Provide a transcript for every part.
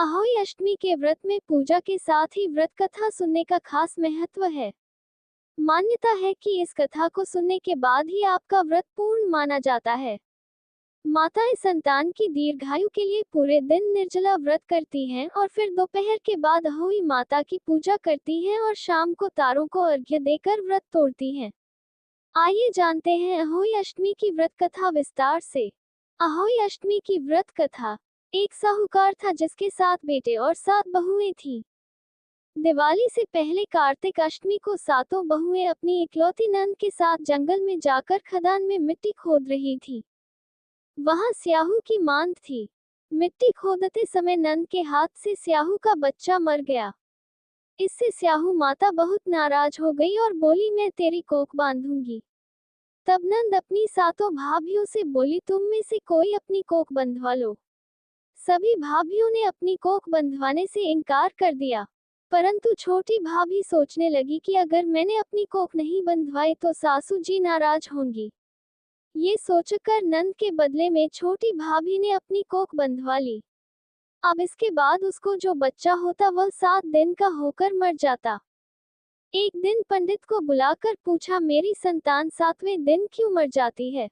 अहोई अष्टमी के व्रत में पूजा के साथ ही व्रत कथा सुनने का खास महत्व है। मान्यता है कि इस कथा को सुनने के बाद ही आपका व्रत पूर्ण माना जाता है। माताएं संतान की दीर्घायु के लिए पूरे दिन निर्जला व्रत करती हैं और फिर दोपहर के बाद अहोई माता की पूजा करती हैं और शाम को तारों को अर्घ्य देकर व्रत तोड़ती हैं। आइए जानते हैं अहोई अष्टमी की व्रत कथा विस्तार से। अहोई अष्टमी की व्रत कथा। एक साहूकार था जिसके 7 बेटे और 7 बहुएं थीं। दिवाली से पहले कार्तिक अष्टमी को सातों बहुएं अपनी इकलौती नंद के साथ जंगल में जाकर खदान में मिट्टी खोद रही थी। वहां स्याहू की मांद थी। मिट्टी खोदते समय नंद के हाथ से स्याहू का बच्चा मर गया। इससे स्याहू माता बहुत नाराज हो गई और बोली, मैं तेरी कोख बांधूंगी। तब नंद अपनी सातों भाभियों से बोली, तुम में से कोई अपनी कोख बंधवा लो। सभी भाभियों ने अपनी कोख बंधवाने से इनकार कर दिया, परंतु छोटी भाभी सोचने लगी कि अगर मैंने अपनी कोख नहीं बंधवाई तो सासू जी नाराज होंगी। ये सोचकर नंद के बदले में छोटी भाभी ने अपनी कोख बंधवा ली। अब इसके बाद उसको जो बच्चा होता वह 7 दिन का होकर मर जाता। एक दिन पंडित को बुलाकर पूछा, मेरी संतान 7वें दिन क्यों मर जाती है?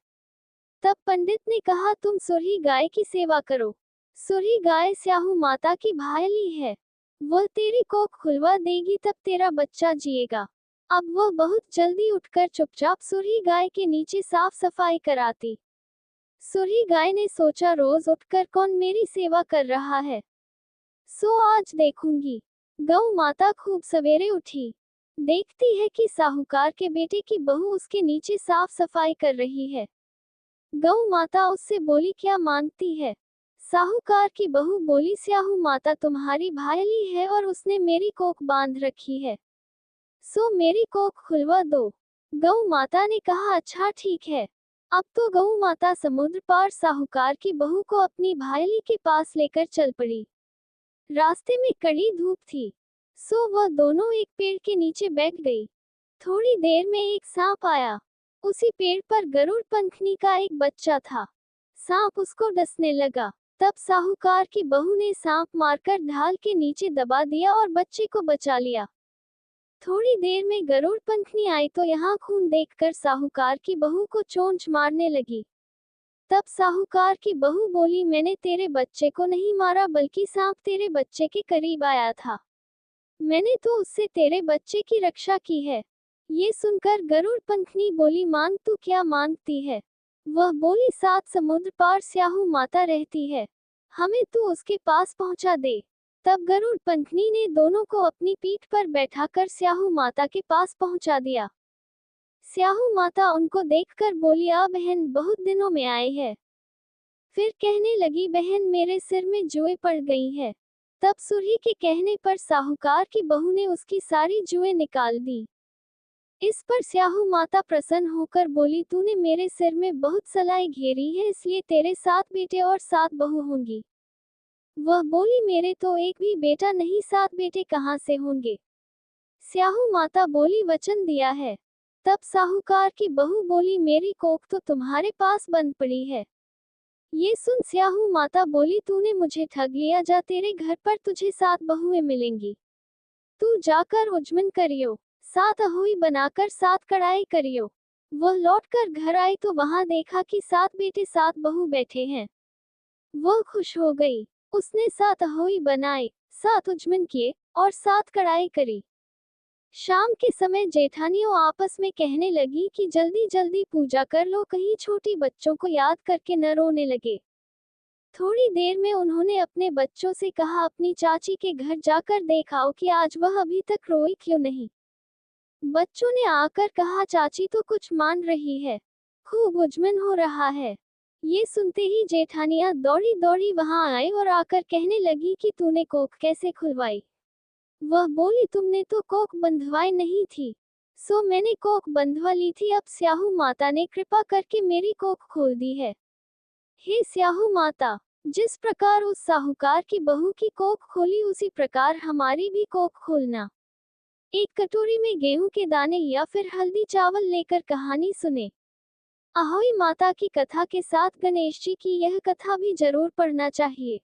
तब पंडित ने कहा, तुम सुरही गाय की सेवा करो। सुरही गाय स्याहू माता की भायली है, वह तेरी कोख खुलवा देगी, तब तेरा बच्चा जिएगा। अब वह बहुत जल्दी उठकर चुपचाप सुरही गाय के नीचे साफ सफाई कराती। सुरही गाय ने सोचा, रोज उठकर कौन मेरी सेवा कर रहा है, सो आज देखूंगी। गौ माता खूब सवेरे उठी, देखती है कि साहूकार के बेटे की बहू उसके नीचे साफ सफाई कर रही है। गौ माता उससे बोली, क्या मांगती है? साहूकार की बहू बोली, स्याहू माता तुम्हारी भायली है और उसने मेरी कोख बांध रखी है, सो मेरी कोख खुलवा दो। गौ माता ने कहा, अच्छा ठीक है। अब तो गौ माता समुद्र पार साहूकार की बहू को अपनी भायली के पास लेकर चल पड़ी। रास्ते में कड़ी धूप थी, सो वह दोनों एक पेड़ के नीचे बैठ गई। थोड़ी देर में एक सांप आया। उसी पेड़ पर गरुड़ पंखनी का एक बच्चा था। सांप उसको डसने लगा। तब साहूकार की बहू ने सांप मारकर ढाल के नीचे दबा दिया और बच्चे को बचा लिया। थोड़ी देर में गरुड़ पंखनी आई तो यहाँ खून देखकर साहूकार की बहू को चोंच मारने लगी। तब साहूकार की बहू बोली, मैंने तेरे बच्चे को नहीं मारा बल्कि सांप तेरे बच्चे के करीब आया था, मैंने तो उससे तेरे बच्चे की रक्षा की है। ये सुनकर गरुड़ पंखनी बोली, मांग तू क्या मांगती है? वह बोली, 7 समुद्र पार स्याहू माता रहती है, हमें तू उसके पास पहुंचा दे। तब गरुड़ पंखनी ने दोनों को अपनी पीठ पर बैठाकर स्याहू माता के पास पहुंचा दिया। स्याहू माता उनको देखकर बोली, आ बहन, बहुत दिनों में आए हैं। फिर कहने लगी, बहन मेरे सिर में जुएं पड़ गई है। तब सुरही के कहने पर साहूकार की बहू ने उसकी सारी जुएं निकाल दी। इस पर स्याहू माता प्रसन्न होकर बोली, तूने मेरे सिर में बहुत सलाई घेरी है, इसलिए तेरे 7 बेटे और 7 बहू होंगी। वह बोली, मेरे तो एक भी बेटा नहीं, 7 बेटे कहाँ से होंगे? स्याहू माता बोली, वचन दिया है। तब साहूकार की बहू बोली, मेरी कोख तो तुम्हारे पास बंद पड़ी है। ये सुन स्याहू माता बोली, तूने मुझे ठग लिया, जा तेरे घर पर तुझे 7 बहुएं मिलेंगी। तू जाकर उजमन करियो, 7 अहोई बनाकर 7 कढ़ाई करियो। वह लौटकर घर आई तो वहां देखा कि 7 बेटे 7 बहू बैठे हैं। वह खुश हो गई। उसने 7 अहोई बनाए, 7 उजमन किए और 7 कढ़ाई करी। शाम के समय जेठानियों आपस में कहने लगी कि जल्दी जल्दी पूजा कर लो, कहीं छोटी बच्चों को याद करके न रोने लगे। थोड़ी देर में उन्होंने अपने बच्चों से कहा, अपनी चाची के घर जाकर देखाओ कि आज वह अभी तक रोई क्यों नहीं। बच्चों ने आकर कहा, चाची तो कुछ मान रही है, खूब उजमन हो रहा है। ये सुनते ही जेठानियां दौड़ी दौड़ी वहां आई और आकर कहने लगी कि तूने कोख कैसे खुलवाई? वह बोली, तुमने तो कोख बंधवाई नहीं थी, सो मैंने कोख बंधवा ली थी। अब स्याहू माता ने कृपा करके मेरी कोख खोल दी है। हे स्याहू माता, जिस प्रकार उस साहूकार की बहू की कोख खोली उसी प्रकार हमारी भी कोख खोलना। एक कटोरी में गेहूं के दाने या फिर हल्दी चावल लेकर कहानी सुने। अहोई माता की कथा के साथ गणेश जी की यह कथा भी जरूर पढ़ना चाहिए।